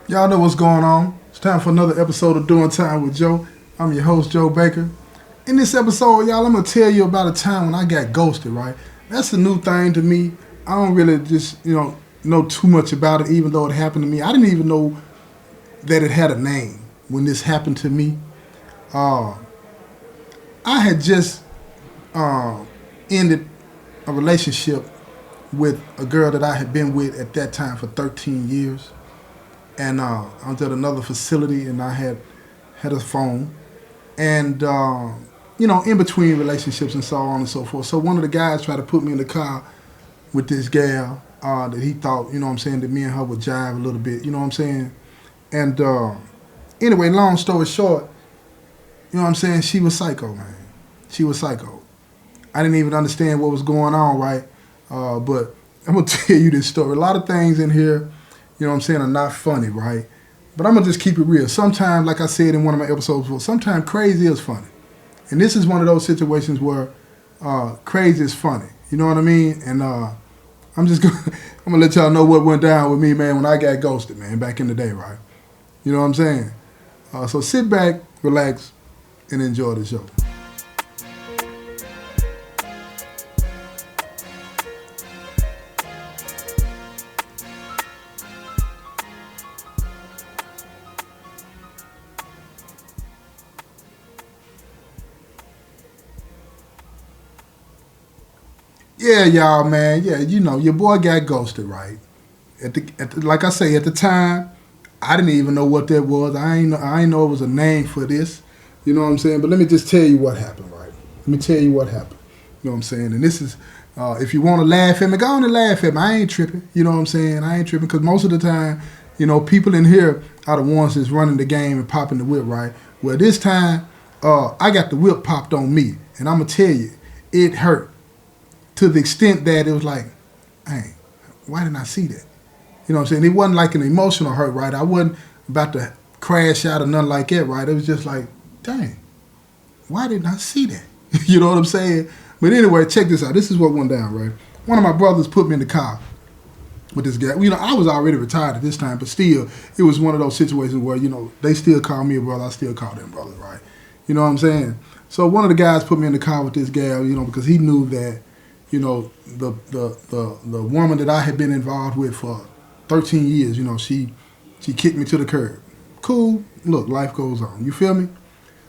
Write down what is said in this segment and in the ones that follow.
Y'all know what's going on. It's time for another episode of Doing Time with Joe. I'm your host, Joe Baker. In this episode, y'all, I'm going to tell you about a time when I got ghosted, right? That's a new thing to me. I don't really just, know too much about it, even though it happened to me. I didn't even know that it had a name when this happened to me. Uh, I had just ended a relationship with a girl that I had been with at that time for 13 years. And I was at another facility, and I had a phone, and in between relationships and so on and so forth. So one of the guys tried to put me in the car with this gal that he thought, that me and her would jive a little bit, you know what I'm saying? And anyway, long story short, she was psycho, man. She was psycho. I didn't even understand what was going on, right? But I'm gonna tell you this story. A lot of things in here, are not funny, right? But I'm gonna just keep it real. Sometimes, like I said in one of my episodes before, sometimes crazy is funny. And this is one of those situations where crazy is funny. You know what I mean? And I'm just gonna I'm gonna let y'all know what went down with me, man, when I got ghosted, man, back in the day, right? You know what I'm saying? So sit back, relax, and enjoy the show. Yeah, y'all, man. Yeah, your boy got ghosted, right? Like I say, at the time, I didn't even know what that was. I ain't know it was a name for this. You know what I'm saying? But let me just tell you what happened, right? Let me tell you what happened. You know what I'm saying? And this is, if you want to laugh at me, go on and laugh at me. I ain't tripping. You know what I'm saying? I ain't tripping because most of the time, people in here are the ones that's running the game and popping the whip, right? Well, this time, I got the whip popped on me, and I'm gonna tell you, it hurt to the extent that it was like, hey, why didn't I see that? You know what I'm saying? It wasn't like an emotional hurt, right? I wasn't about to crash out or nothing like that, right? It was just like, dang, why didn't I see that? You know what I'm saying? But anyway, check this out. This is what went down, right? One of my brothers put me in the car with this guy. I was already retired at this time, but still, it was one of those situations where, they still call me a brother. I still call them brother, right? You know what I'm saying? So one of the guys put me in the car with this gal, because he knew that, the woman that I had been involved with for 13 years, she kicked me to the curb. Cool. Look, life goes on. You feel me?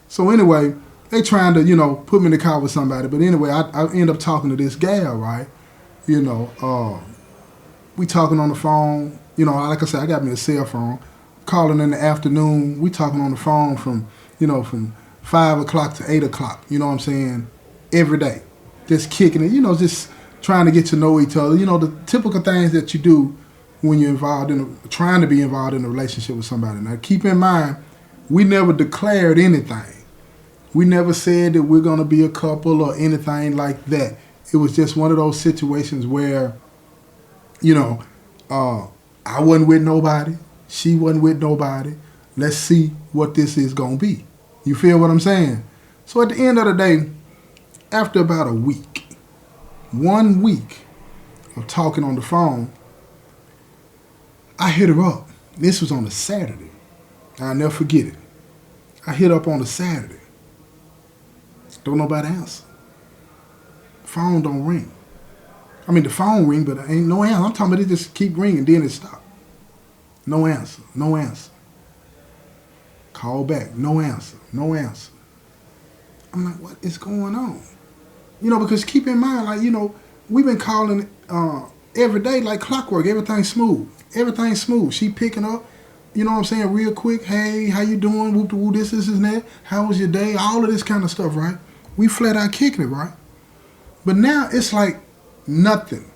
So anyway, they trying to, put me in the car with somebody. But anyway, I end up talking to this gal, right? We talking on the phone. Like I said, I got me a cell phone. Calling in the afternoon. We talking on the phone from 5 o'clock to 8 o'clock. You know what I'm saying? Every day. Just kicking it. Just trying to get to know each other. The typical things that you do when you're trying to be involved in a relationship with somebody. Now, keep in mind, we never declared anything. We never said that we're going to be a couple or anything like that. It was just one of those situations where, I wasn't with nobody. She wasn't with nobody. Let's see what this is going to be. You feel what I'm saying? So at the end of the day, after about a week, 1 week of talking on the phone, I hit her up. This was on a Saturday. I'll never forget it. I hit up on a Saturday. Don't nobody answer. Phone don't ring. I mean, the phone ring, but ain't no answer. I'm talking about it just keep ringing, then it stop. No answer. No answer. Call back. No answer. No answer. I'm like, what is going on? Because keep in mind, like, we've been calling every day like clockwork. Everything's smooth. Everything's smooth. She picking up, you know what I'm saying, real quick. Hey, how you doing? Whoop de woo, this, and that. How was your day? All of this kind of stuff, right? We flat out kicking it, right? But now it's like nothing.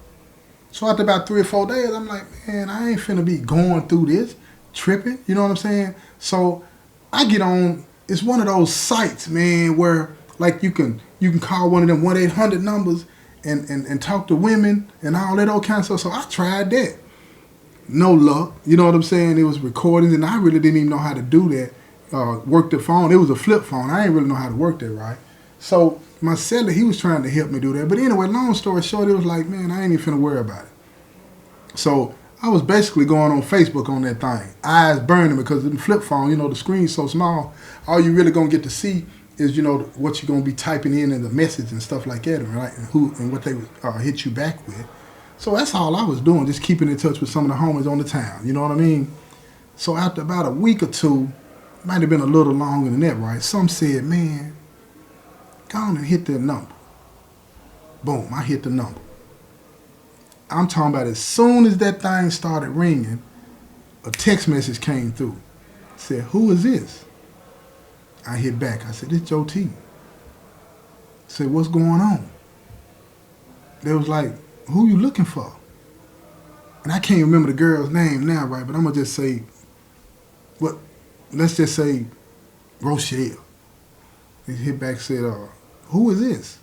So after about 3 or 4 days, I'm like, man, I ain't finna be going through this, tripping. You know what I'm saying? So I get on. It's one of those sites, man, where like you can call one of them 1-800 numbers and talk to women and all that old kind of stuff. So I tried that. No luck. You know what I'm saying? It was recordings, and I really didn't even know how to do that. Work the phone. It was a flip phone. I didn't really know how to work that right. So my seller, he was trying to help me do that. But anyway, long story short, it was like, man, I ain't even finna worry about it. So I was basically going on Facebook on that thing, eyes burning because the flip phone, the screen's so small. All you really gonna get to see is what you're gonna be typing in the message and stuff like that, right? And who and what they hit you back with. So that's all I was doing, just keeping in touch with some of the homies on the town. You know what I mean? So after about a week or two, might have been a little longer than that, right? Some said, man, go on and hit that number. Boom, I hit the number. I'm talking about as soon as that thing started ringing, a text message came through. It said, who is this? I hit back. I said, it's Joe T. I said, what's going on? They was like, who you looking for? And I can't remember the girl's name now, right? But I'm going to just say, let's just say Rochelle. He hit back and said, who is this?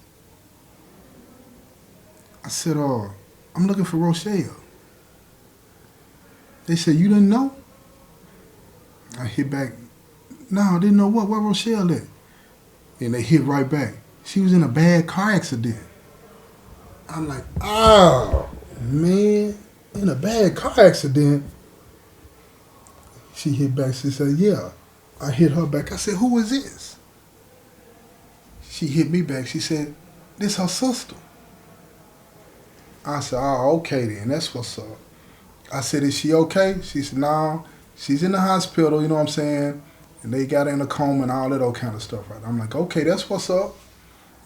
I said, I'm looking for Rochelle. They said, you didn't know? I hit back, no, I didn't know what? Where Rochelle at? And they hit right back. She was in a bad car accident. I'm like, oh, man, in a bad car accident? She hit back, she said, yeah. I hit her back. I said, who is this? She hit me back. She said, this her sister. I said, oh, okay then, that's what's up. I said, is she okay? She said, no, she's in the hospital, you know what I'm saying? And they got her in a coma and all that old kind of stuff, right? I'm like, okay, that's what's up.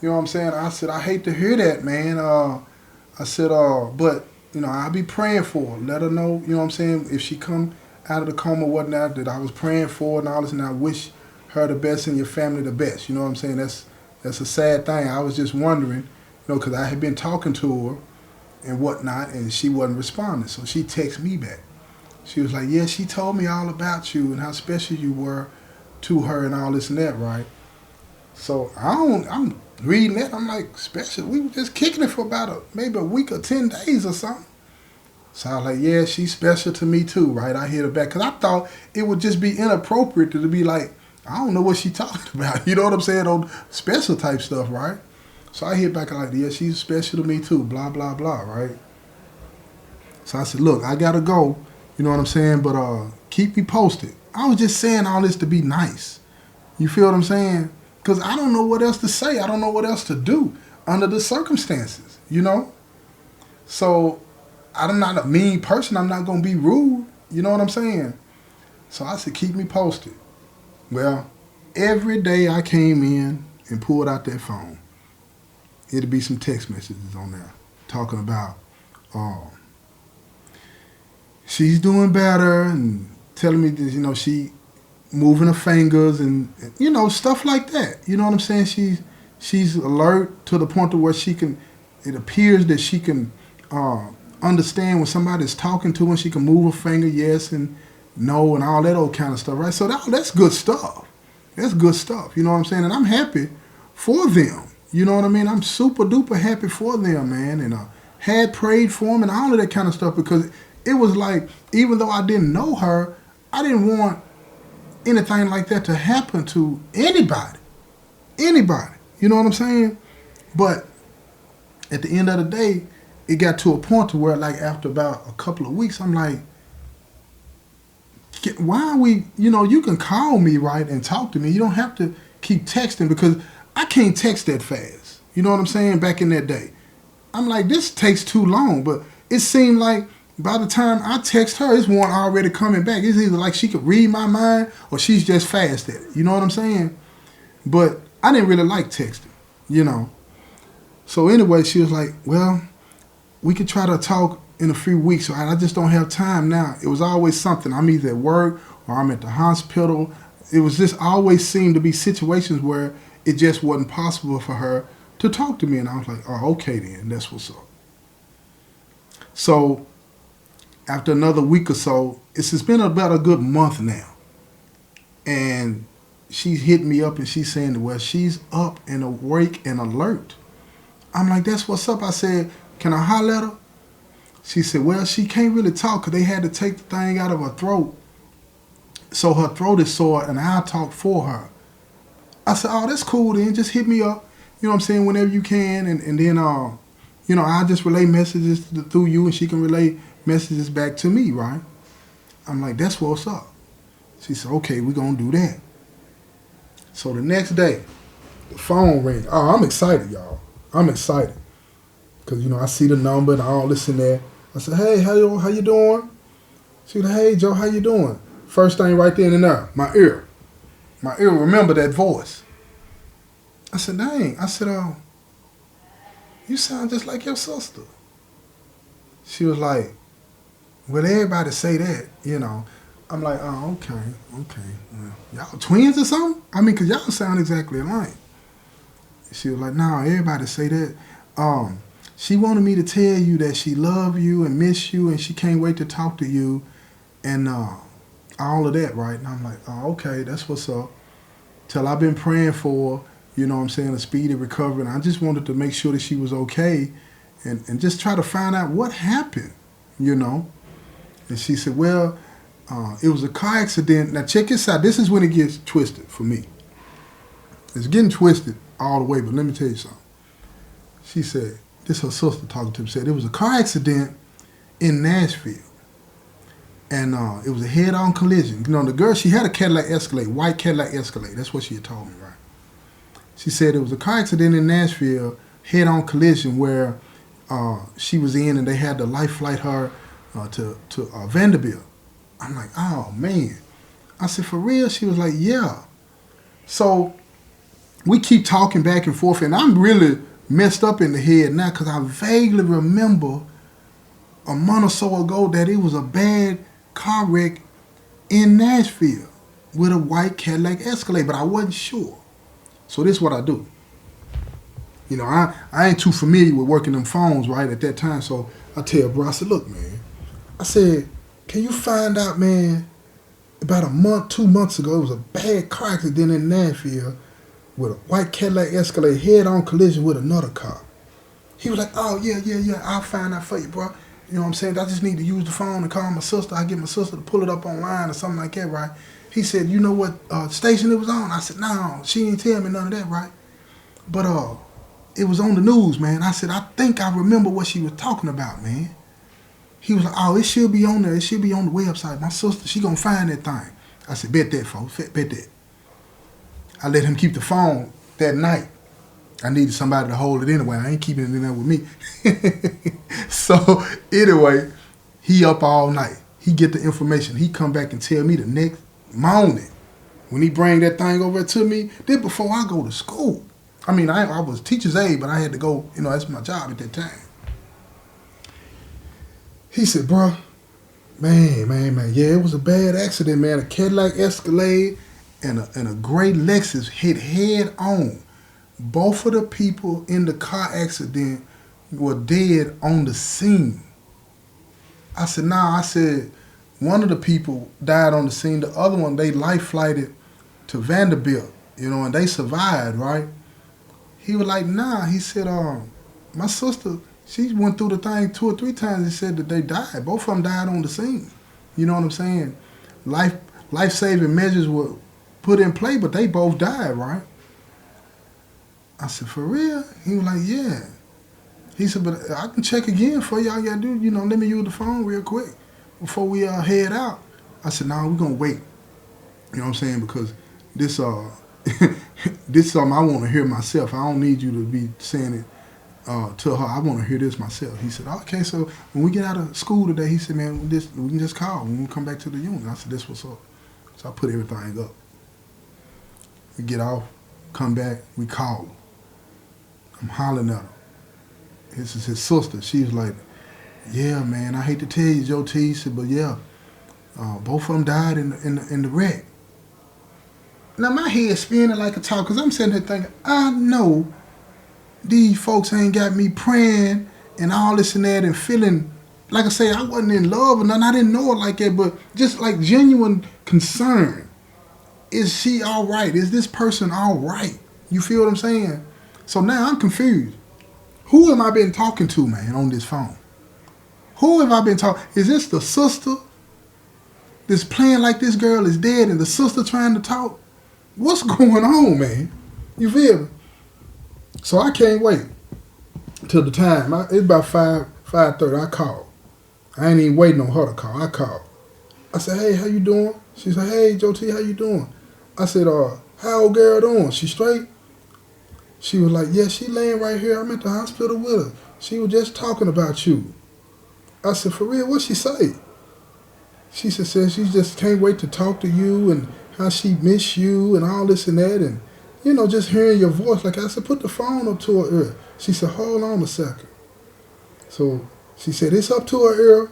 You know what I'm saying? I said, I hate to hear that, man. I said, but, I'll be praying for her. Let her know, you know what I'm saying, if she come out of the coma or whatnot, that I was praying for and all this, and I wish her the best and your family the best. You know what I'm saying? That's a sad thing. I was just wondering, because I had been talking to her and whatnot, and she wasn't responding. So she texted me back. She was like, yeah, she told me all about you and how special you were to her and all this and that, right? So I'm reading that. I'm like, special? We were just kicking it for about maybe a week or 10 days or something. So I was like, yeah, she's special to me too, right? I hit her back because I thought it would just be inappropriate to be like, I don't know what she talking about. You know what I'm saying? On special type stuff, right? So I hit back like, yeah, she's special to me too, blah, blah, blah, right? So I said, look, I got to go, you know what I'm saying? But keep me posted. I was just saying all this to be nice. You feel what I'm saying? Because I don't know what else to say. I don't know what else to do under the circumstances, So I'm not a mean person. I'm not going to be rude. You know what I'm saying? So I said, keep me posted. Well, every day I came in and pulled out that phone, it'd be some text messages on there talking about she's doing better and telling me that, she moving her fingers and stuff like that. You know what I'm saying? She's alert to the point to where it appears that she can understand when somebody's talking to her and she can move her finger, yes and no and all that old kind of stuff, right? So that's good stuff. That's good stuff, you know what I'm saying? And I'm happy for them. You know what I mean? I'm super duper happy for them, man. And had prayed for them and all of that kind of stuff because it was like, even though I didn't know her, I didn't want anything like that to happen to anybody. Anybody. You know what I'm saying? But at the end of the day, it got to a point to where, like, after about a couple of weeks, I'm like, why are we, you can call me, right, and talk to me. You don't have to keep texting because I can't text that fast. You know what I'm saying? Back in that day. I'm like, this takes too long. But it seemed like by the time I text her, it's one already coming back. It's either like she could read my mind or she's just fast at it. You know what I'm saying? But I didn't really like texting, So anyway, she was like, well, we could try to talk in a few weeks. I just don't have time now. It was always something. I'm either at work or I'm at the hospital. It was just always seemed to be situations where it just wasn't possible for her to talk to me. And I was like, oh, okay then, that's what's up. So after another week or so, it's been about a good month now. And she's hitting me up and she's saying, well, she's up and awake and alert. I'm like, that's what's up. I said, can I holler at her? She said, well, she can't really talk because they had to take the thing out of her throat. So her throat is sore and I'll talk for her. I said, oh, that's cool then. Just hit me up, you know what I'm saying, whenever you can. And then, I'll just relay messages through you and she can relay messages back to me, right? I'm like, that's what's up. She said, okay, we're going to do that. So the next day, the phone rang. Oh, I'm excited, y'all. I'm excited. Because, I see the number and all this and that. I said, hey, how you doing? She said, hey, Joe, how you doing? First thing right then and there, my ear. My ear remember that voice. I said, dang. I said, you sound just like your sister. She was like, well, everybody say that, I'm like, oh, okay. Well, y'all twins or something? I mean, because y'all sound exactly alike. She was like, no, everybody say that. She wanted me to tell you that she love you and miss you and she can't wait to talk to you and all of that, right? And I'm like, oh, okay, that's what's up. Till I've been praying for, a speedy recovery. And I just wanted to make sure that she was okay and just try to find out what happened, And she said, well, it was a car accident. Now check this out. This is when it gets twisted for me. It's getting twisted all the way, but let me tell you something. She said, this her sister talking to me, said it was a car accident in Nashville. And it was a head-on collision. The girl, she had a Cadillac Escalade, white Cadillac Escalade. That's what she had told me, right? She said it was a car accident in Nashville, head-on collision where she was in and they had to life flight her to Vanderbilt. I'm like, oh, man. I said, for real? She was like, yeah. So we keep talking back and forth, and I'm really messed up in the head now because I vaguely remember a month or so ago that it was a bad car wreck in Nashville with a white Cadillac Escalade, but I wasn't sure. So this is what I do. I ain't too familiar with working them phones right at that time, so I tell bro, I said, look, man, I said, can you find out, man, about a month, 2 months ago, it was a bad car accident in Nashville with a white Cadillac Escalade head-on collision with another car. He was like, oh, yeah, I'll find out for you, bro. You know what I'm saying? I just need to use the phone and call my sister. I get my sister to pull it up online or something like that, right? He said, you know what station it was on? I said, no, she didn't tell me none of that, right? But it was on the news, man. I said, I think I remember what she was talking about, man. He was like, oh, it should be on there. It should be on the website. My sister, she gonna find that thing. I said, bet that, folks. Bet that. I let him keep the phone that night. I needed somebody to hold it anyway. I ain't keeping it in there with me. So anyway, he up all night. He get the information. He come back and tell me the next morning when he bring that thing over to me. Then before I go to school. I mean, I was teacher's aide, but I had to go, that's my job at that time. He said, bro, man, yeah, it was a bad accident, man. A Cadillac Escalade and a gray Lexus hit head on. Both of the people in the car accident were dead on the scene. I said, nah, I said, one of the people died on the scene. The other one, they life flighted to Vanderbilt, and they survived, right? He was like, nah, he said, my sister, she went through the thing 2 or 3 times and said that they died. Both of them died on the scene. You know what I'm saying? Life-saving measures were put in play, but they both died, right? I said, for real? He was like, yeah. He said, but I can check again for you. All you gotta do, let me use the phone real quick before we head out. I said, no, we're gonna wait. You know what I'm saying? Because this this is something I want to hear myself. I don't need you to be saying it to her. I want to hear this myself. He said, okay, so when we get out of school today, he said, man, we can just call when we come back to the unit. I said, this what's up. So I put everything up. We get off, come back, we call her. I'm hollering at her. This is his sister. She was like, yeah, man, I hate to tell you, Joe T. He said, but yeah, both of them died in the wreck. Now my head's spinning like a top because I'm sitting here thinking, I know these folks ain't got me praying and all this and that and feeling, like I say, I wasn't in love or nothing. I didn't know her like that, but just like genuine concern. Is she all right? Is this person all right? You feel what I'm saying? So now I'm confused. Who am I been talking to, man, on this phone? Who have I been talking? Is this the sister that's playing like this girl is dead and the sister trying to talk? What's going on, man? You feel me? So I can't wait till the time. It's about 5:30. I ain't even waiting on her to call. I called. I said, hey, how you doing? She said, hey, Joe T, how you doing? I said, how old girl doing? She straight? She was like, yeah, she laying right here. I'm at the hospital with her. She was just talking about you. I said, for real, what she say? She said she just can't wait to talk to you and how she miss you and all this and that. And, just hearing your voice. Like I said, put the phone up to her ear. She said, hold on a second. So she said, it's up to her ear.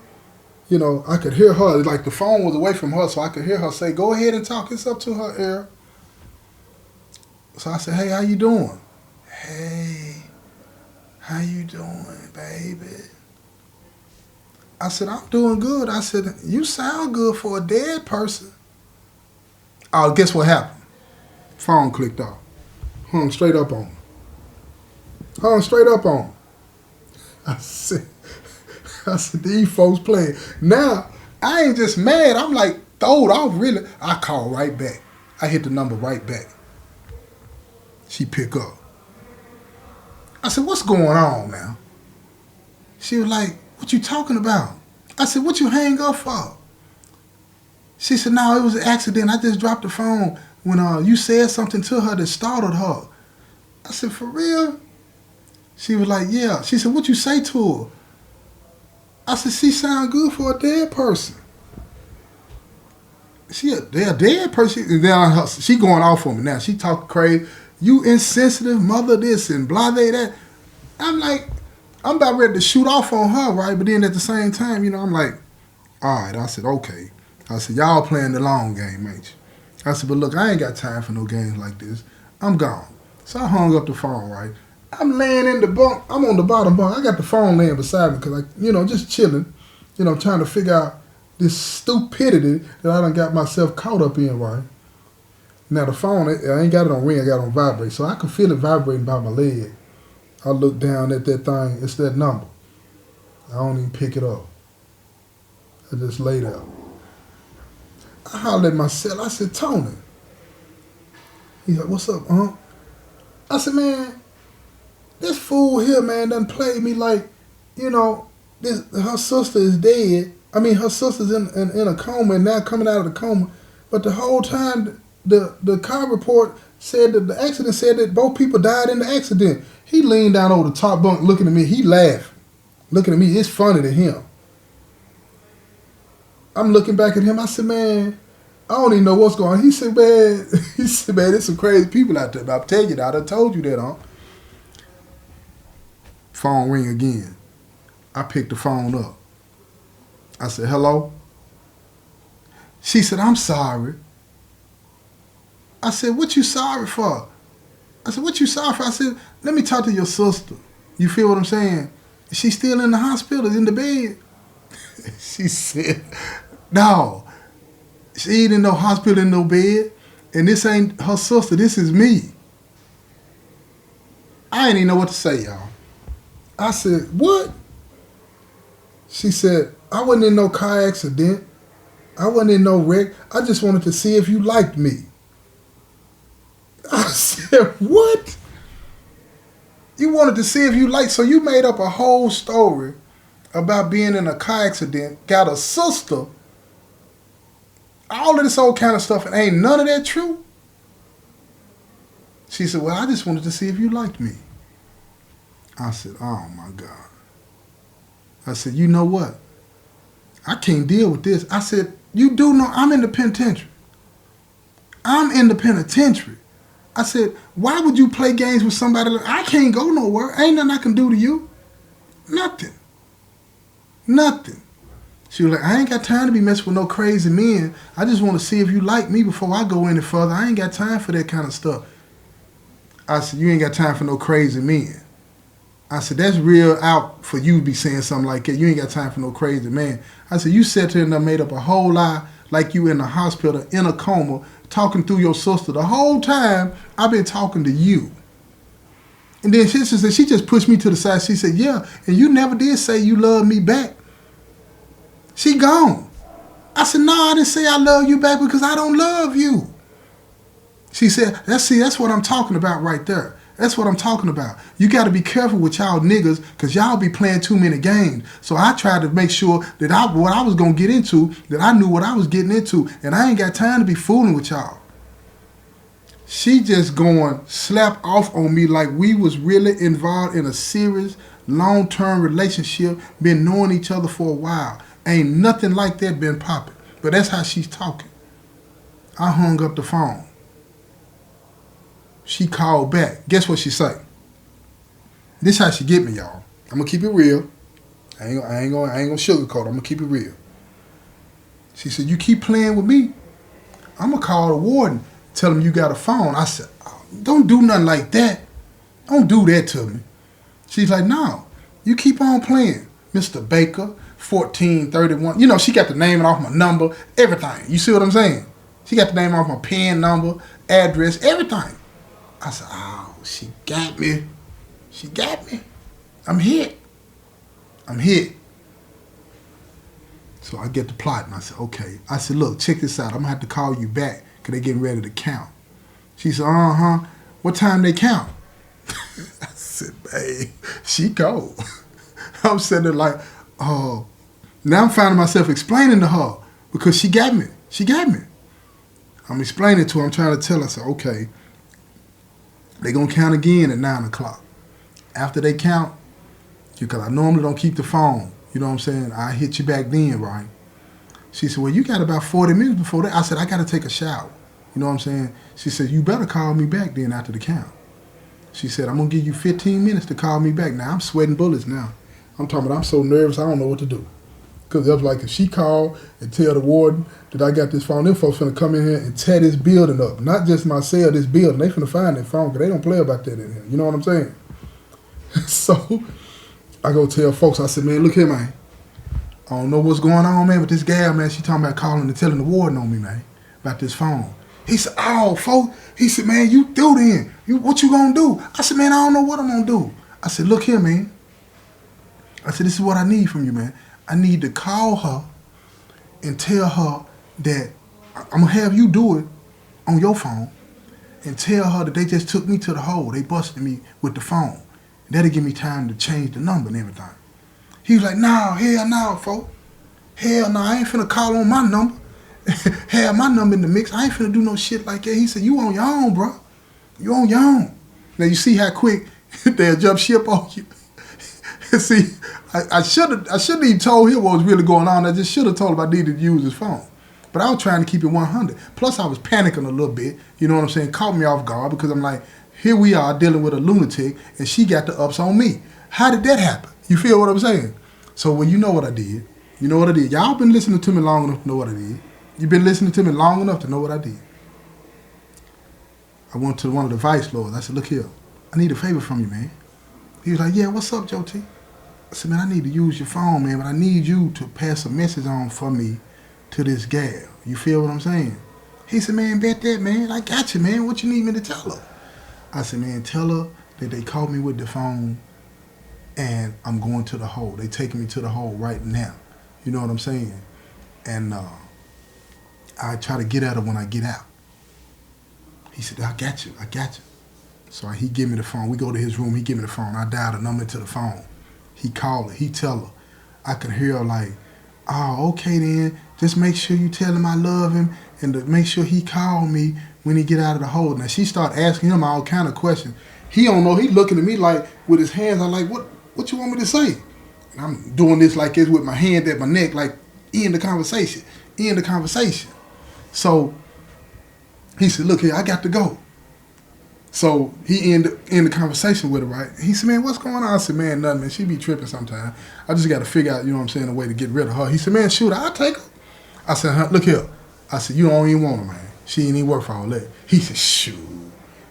I could hear her. Like the phone was away from her, so I could hear her say, go ahead and talk. It's up to her ear. So I said, hey, how you doing? Hey, how you doing, baby? I said, I'm doing good. I said, you sound good for a dead person. Oh, guess what happened? Phone clicked off. Hung straight up on me. I said, these folks playing. Now, I ain't just mad. I'm like, throwed off really. I called right back. I hit the number right back. She pick up. I said, what's going on now? She was like, what you talking about? I said, what you hang up for? She said, no, it was an accident. I just dropped the phone when you said something to her that startled her. I said, for real? She was like, yeah. She said, what you say to her? I said, she sound good for a dead person. They're a dead person. She going off on me now. She talking crazy. You insensitive mother this and blah, blah, that. I'm like, I'm about ready to shoot off on her, right? But then at the same time, I'm like, all right. I said, okay. I said, y'all playing the long game, ain't you? I said, but look, I ain't got time for no games like this. I'm gone. So I hung up the phone, right? I'm laying in the bunk. I'm on the bottom bunk. I got the phone laying beside me because, just chilling, trying to figure out this stupidity that I done got myself caught up in, right? Now, the phone, I ain't got it on ring. I got it on vibrate. So I can feel it vibrating by my leg. I look down at that thing. It's that number. I don't even pick it up. I just lay there. I hollered at myself. I said, Tony. He's like, what's up, huh? I said, man, this fool here, man, done played me like, her sister is dead. I mean, her sister's in a coma and now coming out of the coma. But the whole time, the car report said that the accident said that both people died in the accident. He leaned down over the top bunk looking at me. He laughed. Looking at me. It's funny to him. I'm looking back at him. I said, man, I don't even know what's going on. He said, man, there's some crazy people out there. I'll tell you that. I done told you that, huh? Phone ring again. I picked the phone up. I said, hello? She said, I'm sorry. I said, what you sorry for? I said, what you sorry for? I said, let me talk to your sister. You feel what I'm saying? She's still in the hospital, in the bed. She said, no. She ain't in no hospital, in no bed. And this ain't her sister. This is me. I ain't even know what to say, y'all. I said, what? She said, I wasn't in no car accident. I wasn't in no wreck. I just wanted to see if you liked me. I said, what? You wanted to see if you liked, so you made up a whole story about being in a car accident, got a sister, all of this old kind of stuff, and ain't none of that true? She said, well, I just wanted to see if you liked me. I said, oh my God. I said, you know what? I can't deal with this. I said, you do know I'm in the penitentiary. I'm in the penitentiary. I said, why would you play games with somebody? I can't go nowhere. Ain't nothing I can do to you. Nothing. Nothing. She was like, I ain't got time to be messing with no crazy men. I just want to see if you like me before I go any further. I ain't got time for that kind of stuff. I said, you ain't got time for no crazy men. I said, that's real out for you to be saying something like that. You ain't got time for no crazy man. I said, you sat there and done made up a whole lie like you in the hospital, in a coma, talking through your sister. The whole time, I've been talking to you. And then she just pushed me to the side. She said, yeah, and you never did say you love me back. She gone. I said, no, I didn't say I love you back because I don't love you. She said, that's what I'm talking about right there. That's what I'm talking about. You got to be careful with y'all niggas because y'all be playing too many games. So I tried to make sure that what I was going to get into, that I knew what I was getting into, and I ain't got time to be fooling with y'all. She just going slap off on me like we was really involved in a serious, long-term relationship, been knowing each other for a while. Ain't nothing like that been popping. But that's how she's talking. I hung up the phone. She called back. Guess what she say? This how she get me, y'all. I'm gonna keep it real. I ain't gonna sugarcoat. I'm gonna keep it real. She said, "You keep playing with me, I'm gonna call the warden. Tell him you got a phone." I said, "Don't do nothing like that. Don't do that to me." She's like, "No, you keep on playing, Mr. Baker, 1431. You know, she got the name off my number, everything. You see what I'm saying? She got the name off my pen number, address, everything." I said, "Oh, she got me. She got me. I'm hit. I'm hit." So I get the plot and I said, "Okay." I said, "Look, check this out. I'm gonna have to call you back because they getting ready to count." She said, "What time they count?" I said, "Babe, she cold." I'm sitting there like, oh. Now I'm finding myself explaining to her because she got me. She got me. I'm explaining to her. I'm trying to tell her, I said, "Okay, they going to count again at 9 o'clock. After they count, because I normally don't keep the phone. You know what I'm saying? I hit you back then, right?" She said, "Well, you got about 40 minutes before that." I said, "I got to take a shower." You know what I'm saying? She said, "You better call me back then after the count." She said, "I'm going to give you 15 minutes to call me back." Now, I'm sweating bullets now. I'm talking about I'm so nervous, I don't know what to do. Because it was like if she called and tell the warden that I got this phone, them folks finna come in here and tear this building up. Not just my cell, this building. They finna find that phone because they don't play about that in here. You know what I'm saying? So I go tell folks, I said, "Man, look here, man. I don't know what's going on, man, but this gal, man, she talking about calling and telling the warden on me, man, about this phone." He said, "Oh, folks." He said, "Man, you through then. What you gonna do?" I said, "Man, I don't know what I'm gonna do." I said, "Look here, man." I said, "This is what I need from you, man. I need to call her and tell her that I'm going to have you do it on your phone and tell her that they just took me to the hole. They busted me with the phone. That'll give me time to change the number and everything." He was like, "No, hell no, folks. Hell no, I ain't finna call on my number. Have my number in the mix. I ain't finna do no shit like that." He said, "You on your own, bro. You on your own." Now you see how quick they'll jump ship on you. See, I shouldn't even told him what was really going on. I just should have told him I needed to use his phone. But I was trying to keep it 100. Plus, I was panicking a little bit. You know what I'm saying? Caught me off guard because I'm like, here we are dealing with a lunatic, and she got the ups on me. How did that happen? You feel what I'm saying? So, well, you know what I did. You know what I did. Y'all been listening to me long enough to know what I did. You've been listening to me long enough to know what I did. I went to one of the vice lords. I said, "Look here, I need a favor from you, man." He was like, "Yeah, what's up, Joe T?" I said, "Man, I need to use your phone, man, but I need you to pass a message on for me to this gal." You feel what I'm saying? He said, "Man, bet that, man. I got you, man. What you need me to tell her?" I said, "Man, tell her that they called me with the phone and I'm going to the hole. They taking me to the hole right now." You know what I'm saying? And I try to get at her when I get out. He said, "I got you. I got you." So he give me the phone. We go to his room. He give me the phone. I dial the number to the phone. He call her. He tell her. I could hear her like, "Oh, okay then. Just make sure you tell him I love him and to make sure he call me when he get out of the hole." Now she start asking him all kind of questions. He don't know. He looking at me like with his hands. I'm like, what you want me to say? And I'm doing this like this with my hand at my neck, like end the conversation. End the conversation. So he said, "Look here, I got to go." So he ended the conversation with her, right? He said, "Man, what's going on?" I said, "Man, nothing, man. She be tripping sometimes. I just got to figure out, you know what I'm saying, a way to get rid of her." He said, "Man, shoot, I'll take her." I said, "Huh, look here." I said, "You don't even want her, man. She ain't even work for all that." He said, "Shoot,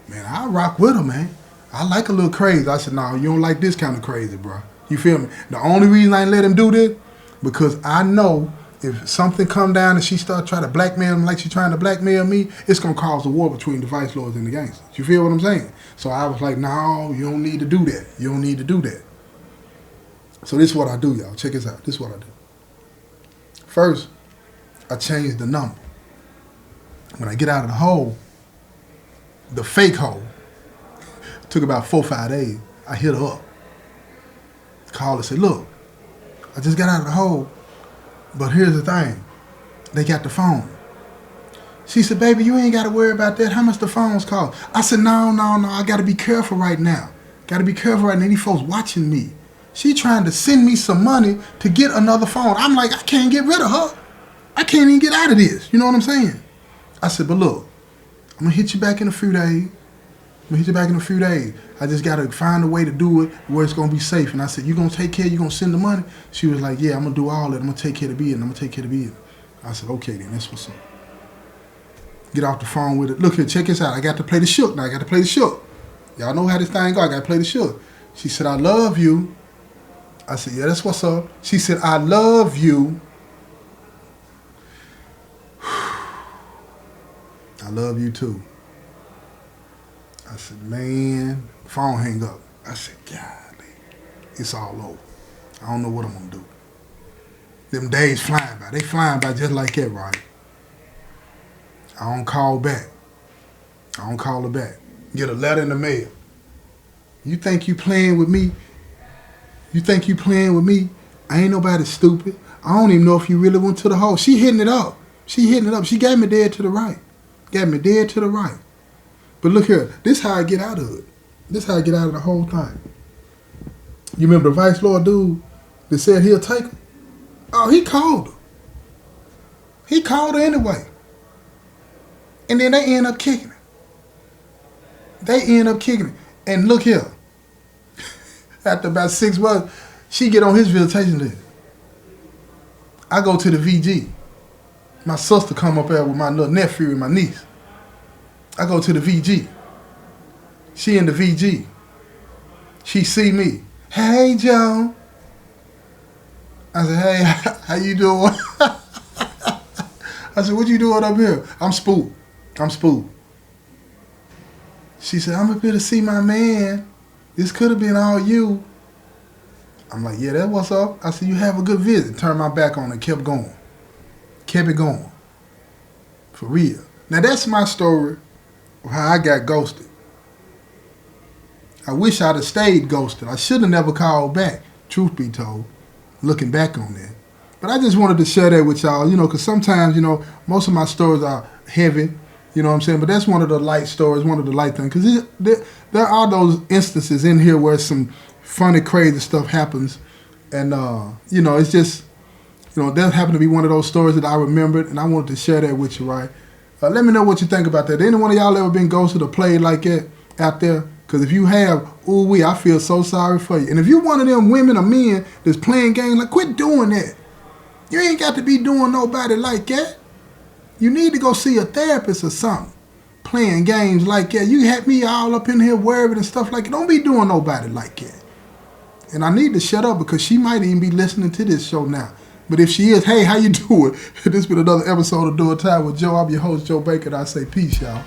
man, I'll rock with her, man. I like a little crazy." I said, "No, you don't like this kind of crazy, bro. You feel me? The only reason I ain't let him do this, because I know if something come down and she start trying to blackmail him like she trying to blackmail me, it's going to cause a war between the vice lords and the gangsters. You feel what I'm saying?" So I was like, "No, you don't need to do that. You don't need to do that." So this is what I do, y'all. Check this out. This is what I do. First, I change the number. When I get out of the hole, the fake hole, Took about 4 or 5 days. I hit her up. Called her, said, look, I just got out of the hole, but here's the thing. They got the phone. She said, baby, you ain't got to worry about that. How much the phones cost? I said, no, I got to be careful right now. Got to be careful right now. These folks watching me. She trying to send me some money to get another phone. I'm like, I can't get rid of her. I can't even get out of this. You know what I'm saying? I said, but look, I'm going to hit you back in a few days. I just got to find a way to do it where it's going to be safe. And I said, you going to take care? You going to send the money? She was like, yeah, I'm going to do all that. I'm going to take care of the business. I said, okay, then. That's what's up. Get off the phone with it. Look here, check this out. I got to play the shook now. Y'all know how this thing go. I got to play the shook. She said, I love you. I said, yeah, that's what's up. She said, I love you. I love you too. I said, man, phone hang up. I said, golly, it's all over. I don't know what I'm going to do. Them days flying by. They flying by just like that, right? I don't call back. I don't call her back. Get a letter in the mail. You think you playing with me? I ain't nobody stupid. I don't even know if you really went to the hole. She hitting it up. She got me dead to the right. But look here. This how I get out of it. This how I get out of the whole thing. You remember the Vice Lord dude that said he'll take her? Oh, he called her. He called her anyway. And then they end up kicking it. And look here. After about 6 months, she get on his visitation list. I go to the VG. My sister come up there with my little nephew and my niece. I go to the VG. She in the VG. She see me. Hey, Joe. I said, hey, how you doing? I said, what you doing up here? I'm spooked. She said, I'm up here to see my man. This could have been all you. I'm like, yeah, that's what's up. I said, you have a good visit. Turned my back on it, kept going. Kept it going. For real. Now, that's my story of how I got ghosted. I wish I'd have stayed ghosted. I should have never called back, truth be told, looking back on that. But I just wanted to share that with y'all, because sometimes, most of my stories are heavy, you know what I'm saying? But that's one of the light stories, one of the light things. Because there are those instances in here where some funny, crazy stuff happens. And, it's just, that happened to be one of those stories that I remembered, and I wanted to share that with you, right? Let me know what you think about that. Any one of y'all ever been ghosted or played like that out there? Because if you have, I feel so sorry for you. And if you're one of them women or men that's playing games, quit doing that. You ain't got to be doing nobody like that. You need to go see a therapist or something. Playing games like that. You had me all up in here worried and stuff like that. Don't be doing nobody like that. And I need to shut up because she might even be listening to this show now. But if she is, hey, how you doing? This has been another episode of Do It Time with Joe. I'm your host, Joe Baker, and I say peace, y'all.